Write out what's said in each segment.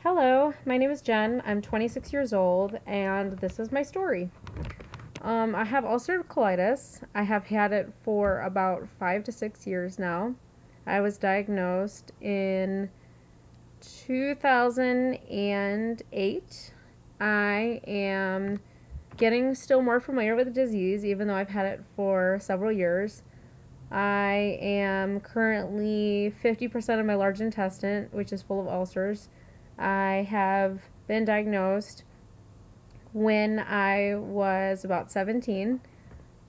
Hello, my name is Jen. I'm 26 years old, and this is my story. I have ulcerative colitis. I have had it for about 5 to 6 years now. I was diagnosed in 2008. I am getting still more familiar with the disease, even though I've had it for several years. I am currently 50% of my large intestine, which is full of ulcers. I have been diagnosed when I was about 17.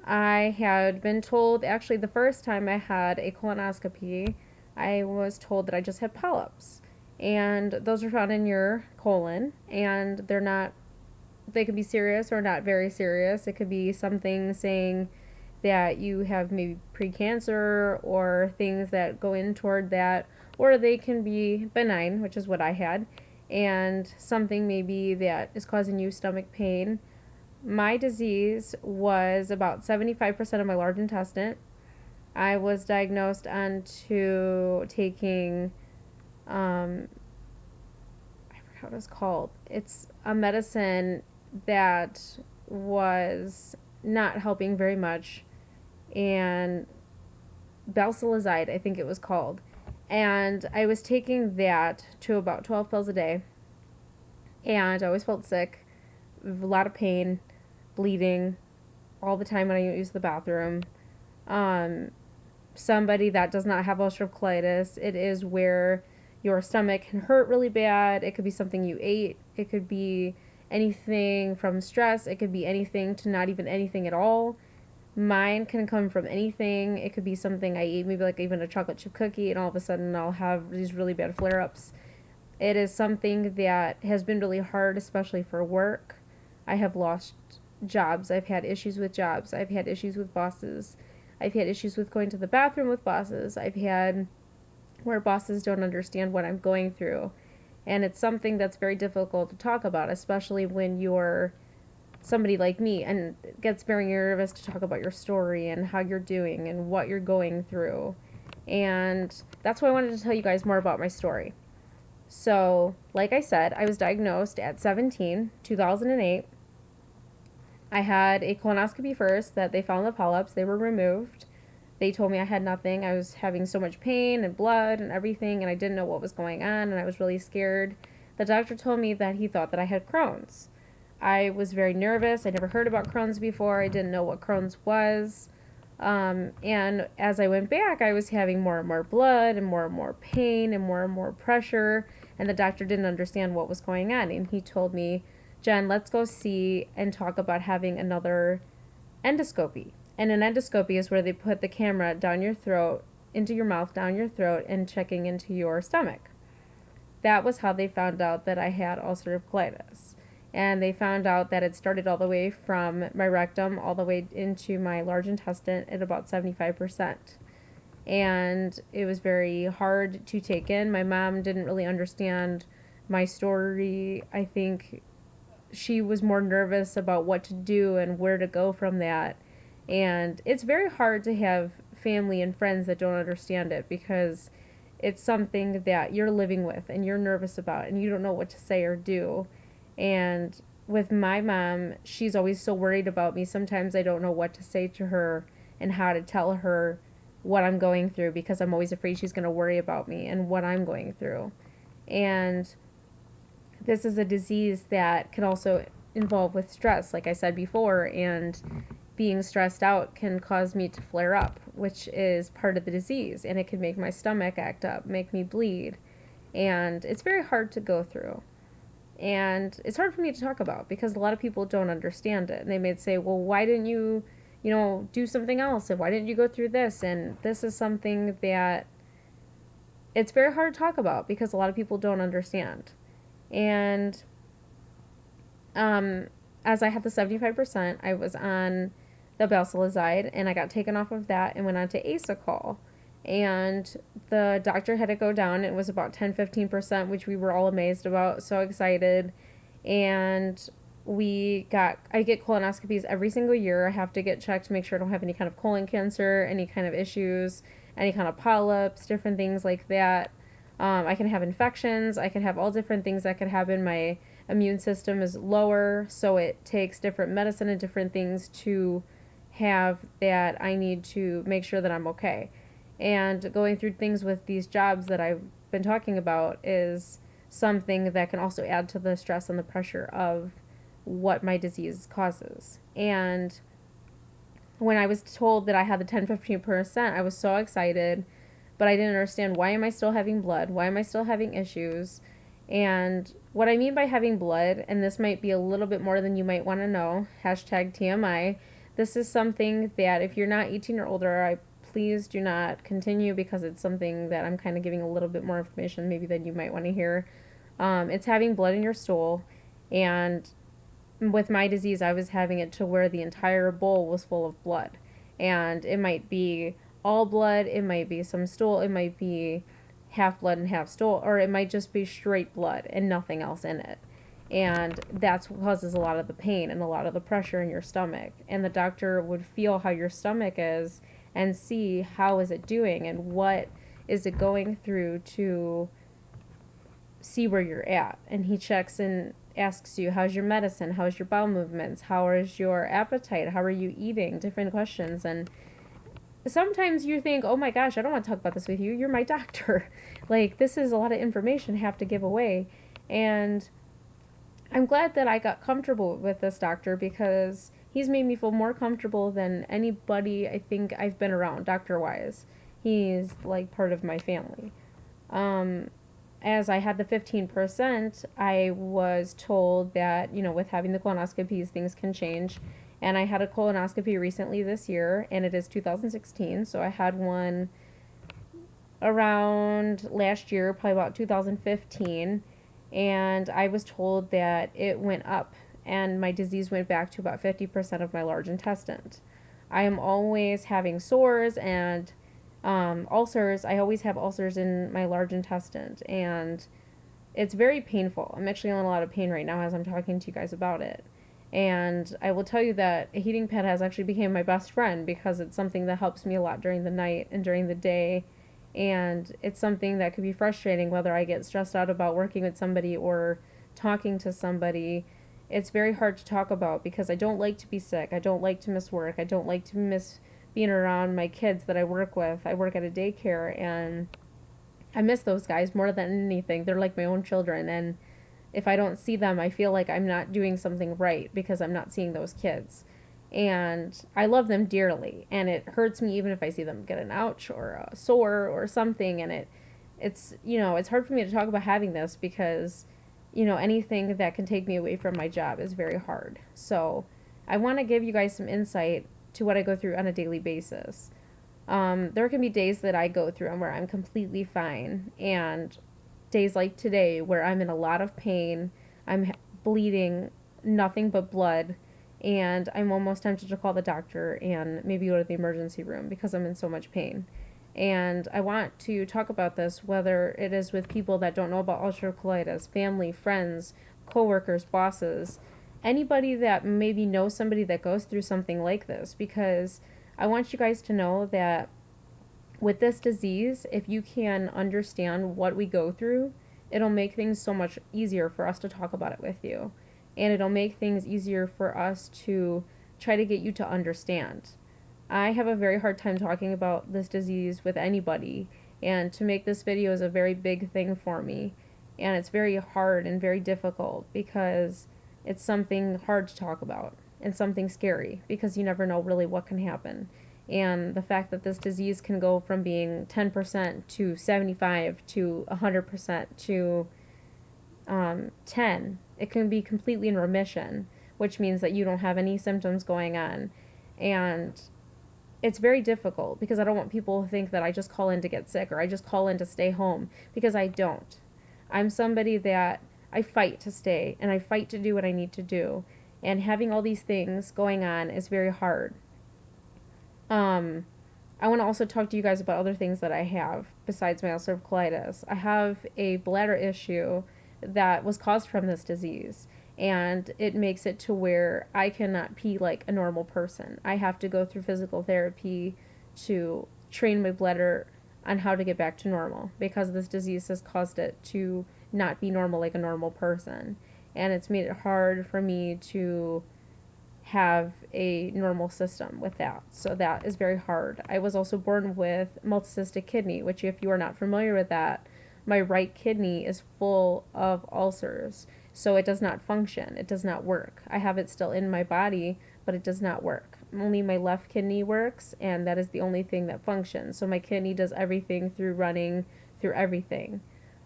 I had been told, actually, the first time I had a colonoscopy, I was told that I just had polyps. And those are found in your colon, and they could be serious or not very serious. It could be something saying that you have maybe precancer or things that go in toward that, or they can be benign, which is what I had, and something maybe that is causing you stomach pain. My disease was about 75% of my large intestine. I was diagnosed onto taking, I forgot what it's called. It's a medicine that was not helping very much, and balsalazide, I think it was called. And I was taking that to about 12 pills a day, and I always felt sick, a lot of pain, bleeding all the time when I use the bathroom. Um, Somebody that does not have ulcerative colitis, it is where your stomach can hurt really bad. It could be something you ate. It could be anything from stress. It could be anything to not even anything at all. Mine can come from anything. It could be something I ate, maybe like even a chocolate chip cookie, and all of a sudden I'll have these really bad flare ups. It is something that has been really hard, especially for work. I have lost jobs. I've had issues with jobs. I've had issues with bosses. I've had issues with going to the bathroom with bosses. I've had where bosses don't understand what I'm going through. And it's something that's very difficult to talk about, especially when you're somebody like me, and it gets very nervous to talk about your story and how you're doing and what you're going through. And that's why I wanted to tell you guys more about my story. So, like I said, I was diagnosed at 17, 2008. I had a colonoscopy first that they found the polyps. They were removed. They told me I had nothing. I was having so much pain and blood and everything, and I didn't know what was going on, and I was really scared. The doctor told me that he thought that I had Crohn's. I was very nervous. I never heard about Crohn's before. I didn't know what Crohn's was. And as I went back, I was having more and more blood and more pain and more pressure. And the doctor didn't understand what was going on. And he told me, Jen, let's go see and talk about having another endoscopy. And an endoscopy is where they put the camera down your throat, into your mouth, down your throat, and checking into your stomach. That was how they found out that I had ulcerative colitis. And they found out that it started all the way from my rectum all the way into my large intestine at about 75%. And it was very hard to take in. My mom didn't really understand my story. I think she was more nervous about what to do and where to go from that. And it's very hard to have family and friends that don't understand it, because it's something that you're living with and you're nervous about and you don't know what to say or do. And with my mom, she's always so worried about me. Sometimes I don't know what to say to her and how to tell her what I'm going through, because I'm always afraid she's going to worry about me and what I'm going through. And this is a disease that can also involve with stress, like I said before, and being stressed out can cause me to flare up, which is part of the disease, and it can make my stomach act up, make me bleed, and it's very hard to go through. And it's hard for me to talk about because a lot of people don't understand it. And they may say, well, why didn't you, do something else? And why didn't you go through this? And this is something that it's very hard to talk about because a lot of people don't understand. And as I had the 75%, I was on the balsalazide, and I got taken off of that and went on to Asacol. And the doctor had to go down. It was about 10-15%, which we were all amazed about, so excited. And I get colonoscopies every single year. I have to get checked to make sure I don't have any kind of colon cancer, any kind of issues, any kind of polyps, different things like that. I can have infections. I can have all different things that could happen. My immune system is lower, so it takes different medicine and different things to have that I need to make sure that I'm okay. And going through things with these jobs that I've been talking about is something that can also add to the stress and the pressure of what my disease causes. And when I was told that I had the 10-15%, I was so excited, but I didn't understand, why am I still having blood? Why am I still having issues? And what I mean by having blood, and this might be a little bit more than you might want to know, hashtag TMI, this is something that if you're not 18 or older, I please do not continue, because it's something that I'm kind of giving a little bit more information maybe than you might want to hear. It's having blood in your stool, and with my disease, I was having it to where the entire bowl was full of blood. And it might be all blood, it might be some stool, it might be half blood and half stool, or it might just be straight blood and nothing else in it. And that's what causes a lot of the pain and a lot of the pressure in your stomach. And the doctor would feel how your stomach is and see how is it doing and what is it going through to see where you're at. And he checks and asks you, how's your medicine, how's your bowel movements, how is your appetite, how are you eating, different questions. And sometimes you think, oh my gosh, I don't want to talk about this with you, you're my doctor. Like, this is a lot of information I have to give away. And I'm glad that I got comfortable with this doctor, because he's made me feel more comfortable than anybody I think I've been around doctor wise. He's like part of my family. um as I had the 15%, I was told that, with having the colonoscopies, things can change. And I had a colonoscopy recently this year, and it is 2016. So I had one around last year, probably about 2015. And I was told that it went up, and my disease went back to about 50% of my large intestine. I am always having sores and ulcers. I always have ulcers in my large intestine, and it's very painful. I'm actually in a lot of pain right now as I'm talking to you guys about it. And I will tell you that a heating pad has actually become my best friend, because it's something that helps me a lot during the night and during the day. And it's something that could be frustrating, whether I get stressed out about working with somebody or talking to somebody. It's very hard to talk about, because I don't like to be sick. I don't like to miss work. I don't like to miss being around my kids that I work with. I work at a daycare, and I miss those guys more than anything. They're like my own children, and if I don't see them, I feel like I'm not doing something right, because I'm not seeing those kids. And I love them dearly, and it hurts me even if I see them get an ouch or a sore or something. And it's hard for me to talk about having this, because anything that can take me away from my job is very hard. So I want to give you guys some insight to what I go through on a daily basis. There can be days that I go through and where I'm completely fine, and days like today where I'm in a lot of pain, I'm bleeding nothing but blood, and I'm almost tempted to call the doctor and maybe go to the emergency room because I'm in so much pain. And I want to talk about this, whether it is with people that don't know about ulcerative colitis, family, friends, coworkers, bosses, anybody that maybe knows somebody that goes through something like this, because I want you guys to know that with this disease, if you can understand what we go through, it'll make things so much easier for us to talk about it with you. And it'll make things easier for us to try to get you to understand. I have a very hard time talking about this disease with anybody, and to make this video is a very big thing for me. And it's very hard and very difficult, because it's something hard to talk about and something scary, because you never know really what can happen. And the fact that this disease can go from being 10% to 75 to 100% to 10, it can be completely in remission, which means that you don't have any symptoms going on. And it's very difficult, because I don't want people to think that I just call in to get sick or I just call in to stay home, because I don't. I'm somebody that I fight to stay, and I fight to do what I need to do. And having all these things going on is very hard. I want to also talk to you guys about other things that I have besides my ulcerative colitis. I have a bladder issue that was caused from this disease, and it makes it to where I cannot pee like a normal person. I have to go through physical therapy to train my bladder on how to get back to normal, because this disease has caused it to not be normal like a normal person. And it's made it hard for me to have a normal system with that. So that is very hard. I was also born with multicystic kidney, which, if you are not familiar with that, my right kidney is full of ulcers. So it does not function. It does not work. I have it still in my body, but it does not work. Only my left kidney works, and that is the only thing that functions. So my kidney does everything through running through everything.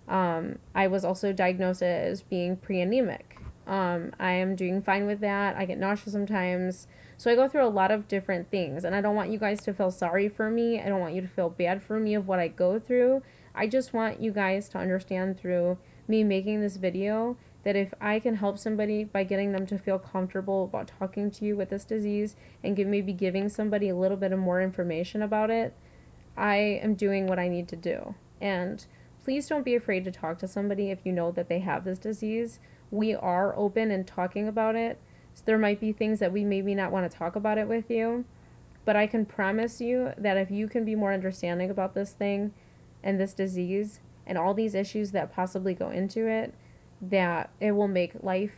I was also diagnosed as being pre-anemic. I am doing fine with that. I get nauseous sometimes. So I go through a lot of different things, and I don't want you guys to feel sorry for me. I don't want you to feel bad for me of what I go through. I just want you guys to understand through me making this video that if I can help somebody by getting them to feel comfortable about talking to you with this disease and maybe giving somebody a little bit of more information about it, I am doing what I need to do. And please don't be afraid to talk to somebody if you know that they have this disease. We are open and talking about it. So there might be things that we maybe not want to talk about it with you, but I can promise you that if you can be more understanding about this thing and this disease and all these issues that possibly go into it, that it will make life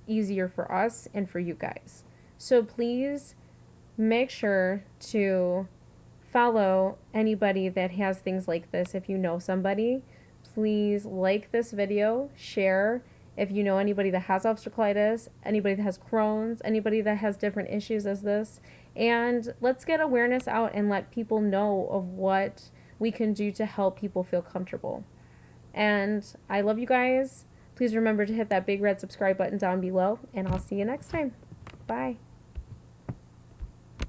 easier for us and for you guys. So please make sure to follow anybody that has things like this. If you know somebody, please like this video, share. If you know anybody that has ulcerative colitis, anybody that has Crohn's, anybody that has different issues as this, and let's get awareness out and let people know of what we can do to help people feel comfortable. And I love you guys. Please remember to hit that big red subscribe button down below, and I'll see you next time. Bye.